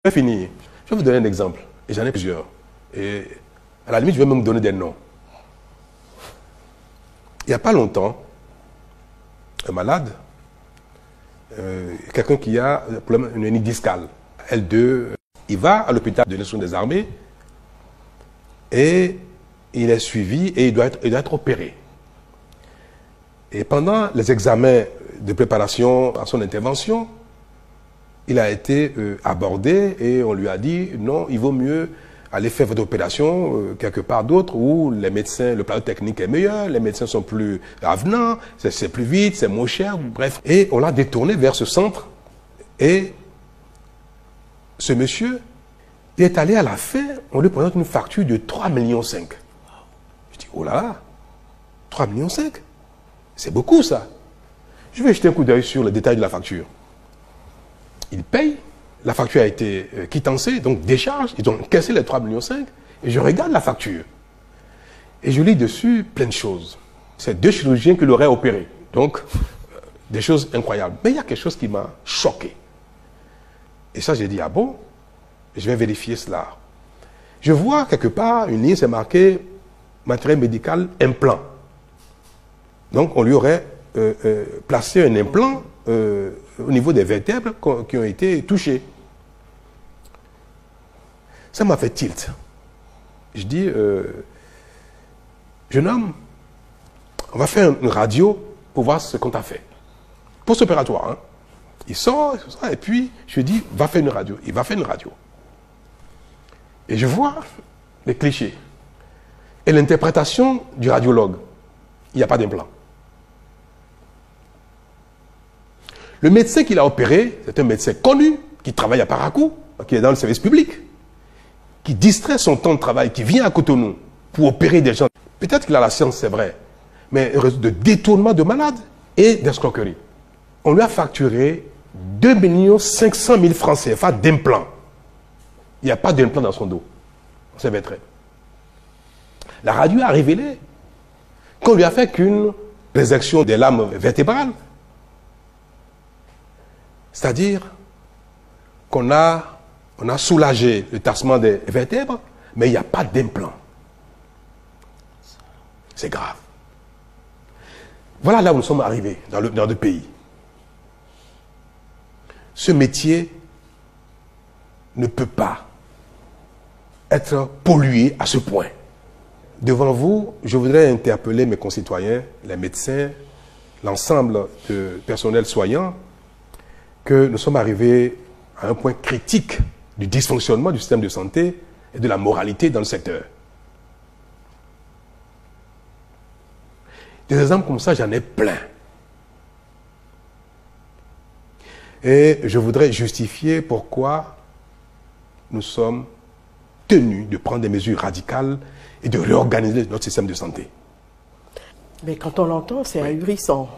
Je vais finir. Je vais vous donner un exemple. Et j'en ai plusieurs. Et à la limite, je vais même vous donner des noms. Il n'y a pas longtemps, un malade, quelqu'un qui a un problème, une hernie discale, L2, il va à l'hôpital de l'Institut des armées et il est suivi et il doit être opéré. Et pendant les examens de préparation à son intervention, il a été abordé et on lui a dit non, il vaut mieux aller faire votre opération quelque part d'autre où les médecins, le plateau technique est meilleur, les médecins sont plus avenants, c'est plus vite, c'est moins cher, bref. Et on l'a détourné vers ce centre et ce monsieur, il est allé à la fin, on lui présente une facture de 3,5 millions. Je dis, oh là là, 3,5 millions, c'est beaucoup ça. Je vais jeter un coup d'œil sur le détail de la facture. Il paye, la facture a été quittancée, donc décharge, ils ont cassé les 3,5 millions, et je regarde la facture. Et je lis dessus plein de choses. C'est 2 chirurgiens qui l'auraient opéré. Donc, des choses incroyables. Mais il y a quelque chose qui m'a choqué. Et ça, j'ai dit, ah bon? Je vais vérifier cela. Je vois quelque part une ligne, c'est marqué matériel médical implant. Donc, on lui aurait placé un implant au niveau des vertèbres qui ont été touchées. Ça m'a fait tilt. Je dis, jeune homme, on va faire une radio pour voir ce qu'on t'a fait. Post-opératoire, hein. Il sort, et puis je lui dis, va faire une radio. Il va faire une radio. Et je vois les clichés. Et l'interprétation du radiologue. Il n'y a pas d'implant. Le médecin qui l'a opéré, c'est un médecin connu, qui travaille à Parakou, qui est dans le service public, qui distrait son temps de travail, qui vient à Cotonou pour opérer des gens. Peut-être qu'il a la science, c'est vrai, mais de détournement de malades et d'escroquerie. On lui a facturé 2 500 000 francs CFA d'implant. Il n'y a pas d'implant dans son dos. On savait très. La radio a révélé qu'on lui a fait qu'une résection des lames vertébrales. C'est-à-dire qu'on a soulagé le tassement des vertèbres, mais il n'y a pas d'implant. C'est grave. Voilà là où nous sommes arrivés dans le pays. Ce métier ne peut pas être pollué à ce point. Devant vous, je voudrais interpeller mes concitoyens, les médecins, l'ensemble du personnel soignant, que nous sommes arrivés à un point critique du dysfonctionnement du système de santé et de la moralité dans le secteur. Des exemples comme ça, j'en ai plein. Et je voudrais justifier pourquoi nous sommes tenus de prendre des mesures radicales et de réorganiser notre système de santé. Mais quand on l'entend, c'est ahurissant.